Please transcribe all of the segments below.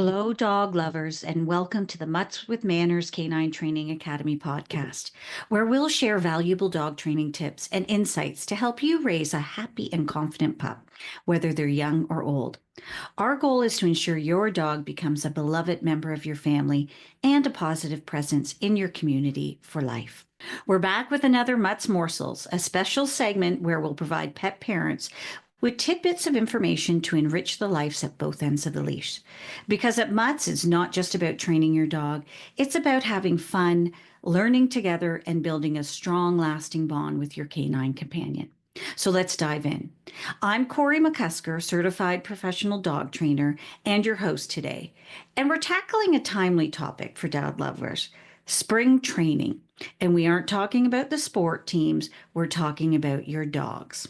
Hello, dog lovers, and welcome to the Muttz with Mannerz Canine Training Academy podcast, where we'll share valuable dog training tips and insights to help you raise a happy and confident pup, whether they're young or old. Our goal is to ensure your dog becomes a beloved member of your family and a positive presence in your community for life. We're back with another Muttz Morsels, a special segment where we'll provide pet parents with tidbits of information to enrich the lives at both ends of the leash. Because at Muttz, it's not just about training your dog, it's about having fun, learning together, and building a strong, lasting bond with your canine companion. So let's dive in. I'm Corey McCusker, certified professional dog trainer, and your host today. And we're tackling a timely topic for dog lovers, spring training. And we aren't talking about the sport teams, we're talking about your dogs.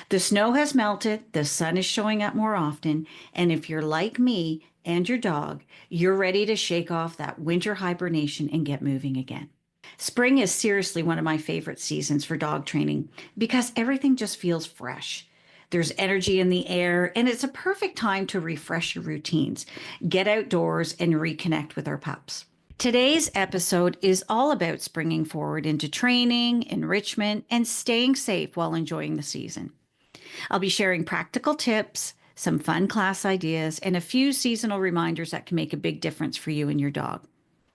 The snow has melted, the sun is showing up more often, and if you're like me and your dog, you're ready to shake off that winter hibernation and get moving again. Spring is seriously one of my favorite seasons for dog training because everything just feels fresh. There's energy in the air, and it's a perfect time to refresh your routines, get outdoors, and reconnect with our pups. Today's episode is all about springing forward into training, enrichment, and staying safe while enjoying the season. I'll be sharing practical tips, some fun class ideas, and a few seasonal reminders that can make a big difference for you and your dog.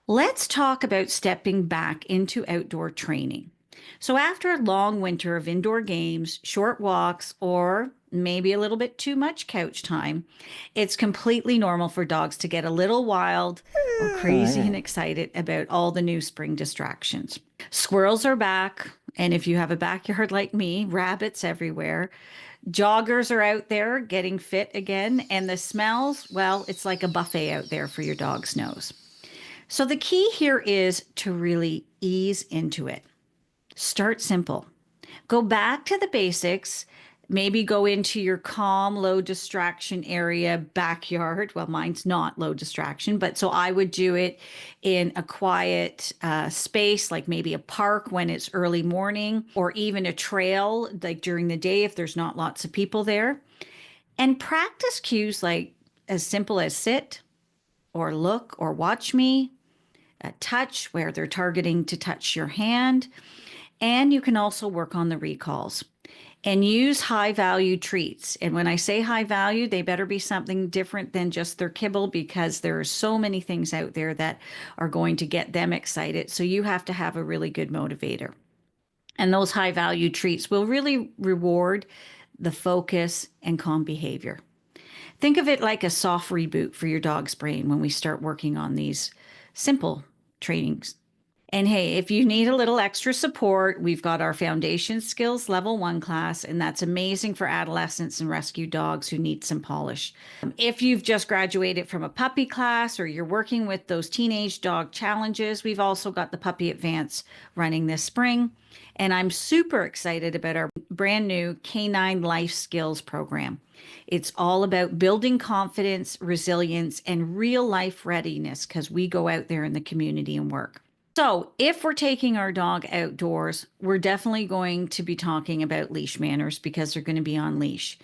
Let's talk about stepping back into outdoor training. So after a long winter of indoor games, short walks, or maybe a little bit too much couch time, it's completely normal for dogs to get a little wild or crazy and excited about all the new spring distractions. Squirrels are back, and if you have a backyard like me, rabbits everywhere. Joggers are out there getting fit again, and the smells, well, it's like a buffet out there for your dog's nose. So the key here is to really ease into it. Start simple. Go back to the basics. Maybe go into your calm, low distraction area backyard. Well, mine's not low distraction, but so I would do it in a quiet space, like maybe a park when it's early morning, or even a trail, like during the day if there's not lots of people there. And practice cues like as simple as sit, or look, or watch me, a touch where they're targeting to touch your hand. And you can also work on the recalls and use high value treats. And when I say high value, they better be something different than just their kibble, because there are so many things out there that are going to get them excited. So you have to have a really good motivator. And those high value treats will really reward the focus and calm behavior. Think of it like a soft reboot for your dog's brain when we start working on these simple trainings. And hey, if you need a little extra support, we've got our Foundation Skills Level 1 class, and that's amazing for adolescents and rescue dogs who need some polish. If you've just graduated from a puppy class or you're working with those teenage dog challenges, we've also got the Puppy Advance running this spring. And I'm super excited about our brand new Canine Life Skills program. It's all about building confidence, resilience, and real life readiness because we go out there in the community and work. So if we're taking our dog outdoors, we're definitely going to be talking about leash manners because they're going to be on leash.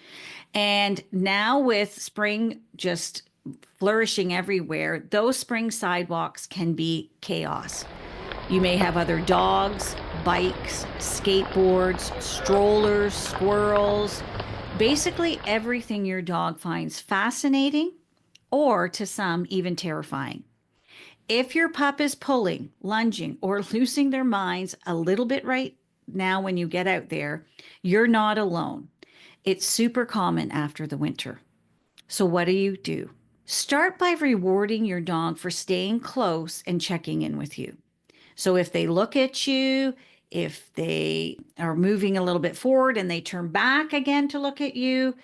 And now with spring just flourishing everywhere, those spring sidewalks can be chaos. You may have other dogs, bikes, skateboards, strollers, squirrels, basically everything your dog finds fascinating or to some even terrifying. If your pup is pulling, lunging, or losing their minds a little bit right now when you get out there, you're not alone. It's super common after the winter. So what do? Start by rewarding your dog for staying close and checking in with you. So if they look at you, if they are moving a little bit forward and they turn back again to look at you,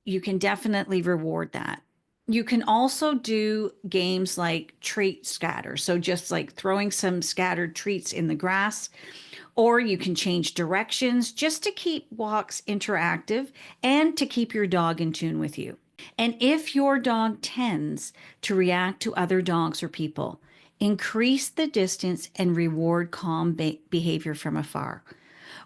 you can definitely reward that. You can also do games like treat scatter. So just like throwing some scattered treats in the grass, or you can change directions just to keep walks interactive and to keep your dog in tune with you. And if your dog tends to react to other dogs or people, increase the distance and reward calm behavior from afar.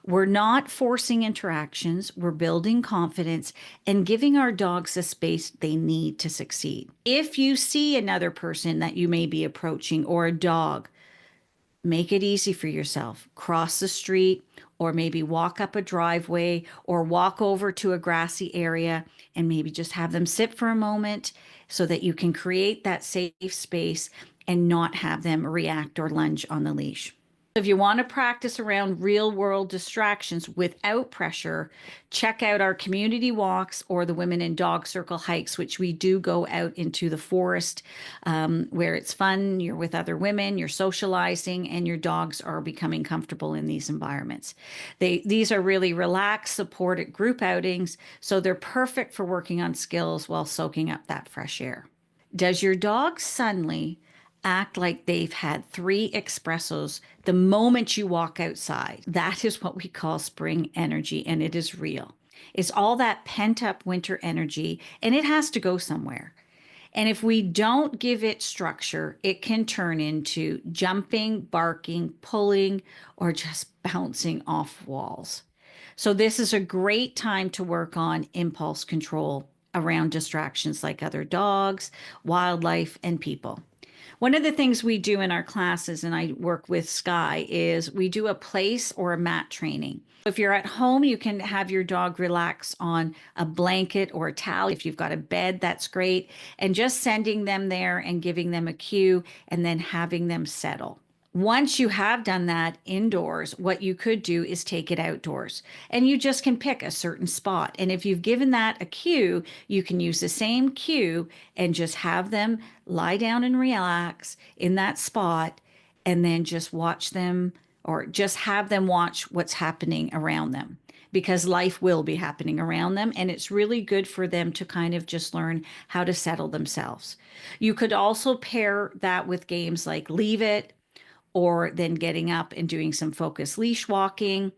We're not forcing interactions, we're building confidence and giving our dogs the space they need to succeed. If you see another person that you may be approaching or a dog, make it easy for yourself. Cross the street, or maybe walk up a driveway, or walk over to a grassy area and maybe just have them sit for a moment so that you can create that safe space and not have them react or lunge on the leash. If you want to practice around real world distractions without pressure, check out our community walks or the Women in Dog Circle hikes, which we do go out into the forest where it's fun. You're with other women, you're socializing, and your dogs are becoming comfortable in these environments. These are really relaxed, supported group outings, so they're perfect for working on skills while soaking up that fresh air. Does your dog suddenly act like they've had 3 espressos the moment you walk outside? That is what we call spring energy, and it is real. It's all that pent up winter energy, and it has to go somewhere. And if we don't give it structure, it can turn into jumping, barking, pulling, or just bouncing off walls. So this is a great time to work on impulse control around distractions like other dogs, wildlife, and people. One of the things we do in our classes, and I work with Sky, is we do a place or a mat training. If you're at home, you can have your dog relax on a blanket or a towel. If you've got a bed, that's great. And just sending them there and giving them a cue and then having them settle. Once you have done that indoors, what you could do is take it outdoors, and you just can pick a certain spot. And if you've given that a cue, you can use the same cue and just have them lie down and relax in that spot, and then just watch them, or just have them watch what's happening around them, because life will be happening around them. And it's really good for them to kind of just learn how to settle themselves. You could also pair that with games like Leave It, or then getting up and doing some focused leash walking.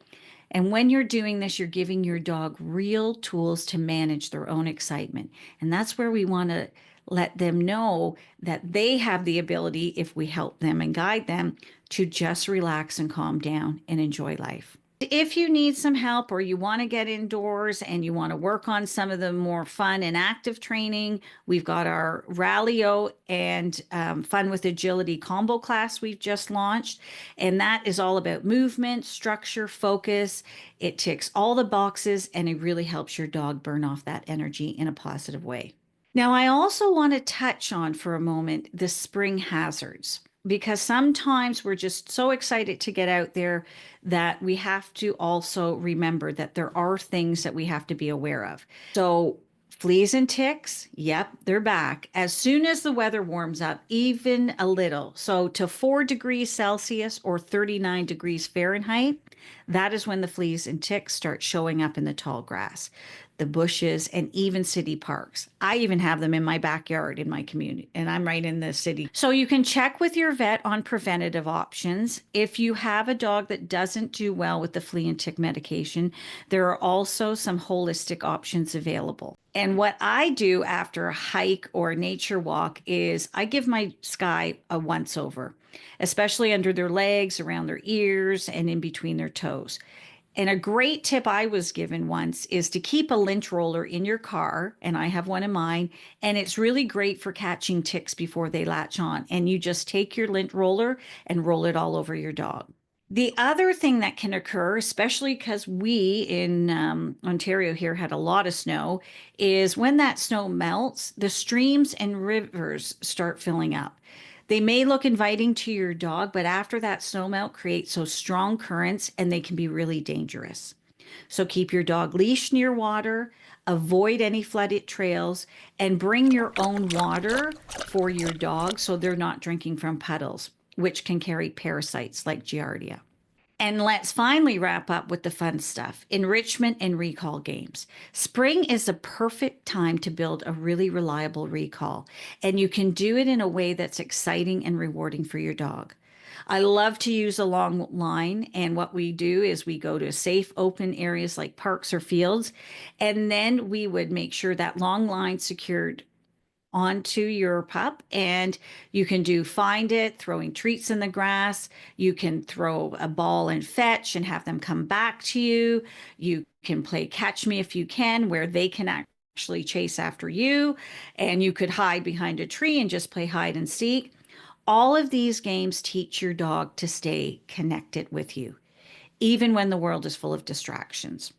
And when you're doing this, you're giving your dog real tools to manage their own excitement. And that's where we want to let them know that they have the ability, if we help them and guide them, to just relax and calm down and enjoy life. If you need some help, or you want to get indoors and you want to work on some of the more fun and active training, we've got our Rallyo and Fun with Agility combo class we've just launched. And that is all about movement, structure, focus. It ticks all the boxes, and it really helps your dog burn off that energy in a positive way. Now, I also want to touch on for a moment the spring hazards, because sometimes we're just so excited to get out there that we have to also remember that there are things that we have to be aware of. So fleas and ticks, yep, they're back. As soon as the weather warms up, even a little, so to 4 degrees Celsius or 39 degrees Fahrenheit, that is when the fleas and ticks start showing up in the tall grass, the bushes, and even city parks. I even have them in my backyard in my community, and I'm right in the city. So you can check with your vet on preventative options. If you have a dog that doesn't do well with the flea and tick medication, there are also some holistic options available. And what I do after a hike or a nature walk is I give my Sky a once over, especially under their legs, around their ears, and in between their toes. And a great tip I was given once is to keep a lint roller in your car, and I have one in mine, and it's really great for catching ticks before they latch on. And you just take your lint roller and roll it all over your dog. The other thing that can occur, especially because we in Ontario here had a lot of snow, is when that snow melts, the streams and rivers start filling up. They may look inviting to your dog, but after that snowmelt creates those strong currents, and they can be really dangerous. So keep your dog leashed near water, avoid any flooded trails, and bring your own water for your dog so they're not drinking from puddles, which can carry parasites like Giardia. And let's finally wrap up with the fun stuff, enrichment and recall games. Spring is the perfect time to build a really reliable recall, and you can do it in a way that's exciting and rewarding for your dog. I love to use a long line, and what we do is we go to safe open areas like parks or fields, and then we would make sure that long line secured onto your pup, and you can do find it, throwing treats in the grass. You can throw a ball and fetch and have them come back to you. You can play catch me if you can, where they can actually chase after you, and you could hide behind a tree and just play hide and seek. All of these games teach your dog to stay connected with you, even when the world is full of distractions.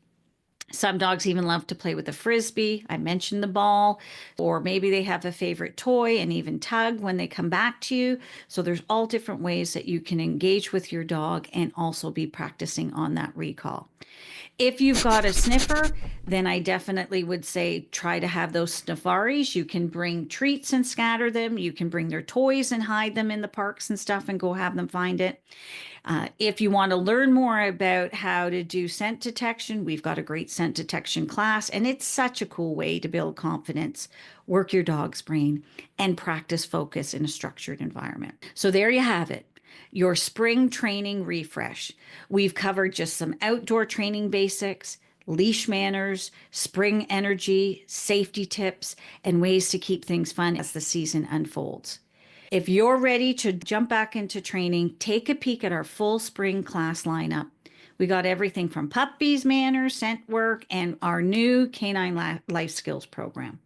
Some dogs even love to play with a frisbee. I mentioned the ball, or maybe they have a favorite toy and even tug when they come back to you. So there's all different ways that you can engage with your dog and also be practicing on that recall. If you've got a sniffer, then I definitely would say try to have those sniffaris. You can bring treats and scatter them. You can bring their toys and hide them in the parks and stuff and go have them find it. If you want to learn more about how to do scent detection, we've got a great scent detection class, and it's such a cool way to build confidence, work your dog's brain, and practice focus in a structured environment. So there you have it, your spring training refresh. We've covered just some outdoor training basics, leash manners, spring energy, safety tips, and ways to keep things fun as the season unfolds. If you're ready to jump back into training, take a peek at our full spring class lineup. We got everything from puppies, manners, scent work, and our new canine life skills program.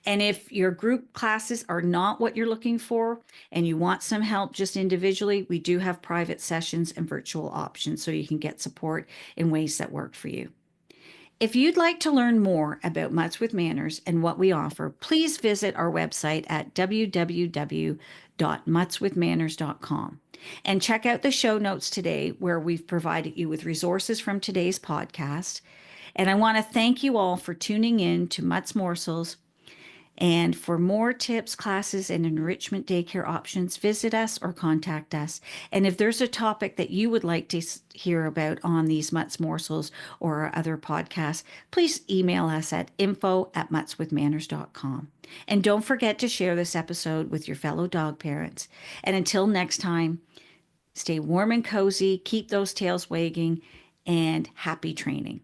And if your group classes are not what you're looking for and you want some help just individually, we do have private sessions and virtual options so you can get support in ways that work for you. If you'd like to learn more about Muttz with Mannerz and what we offer, please visit our website at www.muttswithmanners.com and check out the show notes today, where we've provided you with resources from today's podcast. And I want to thank you all for tuning in to Muttz Morsels. And for more tips, classes, and enrichment daycare options, visit us or contact us. And if there's a topic that you would like to hear about on these Muttz Morsels or our other podcasts, please email us at info@muttswithmanners.com. And don't forget to share this episode with your fellow dog parents. And until next time, stay warm and cozy, keep those tails wagging, and happy training.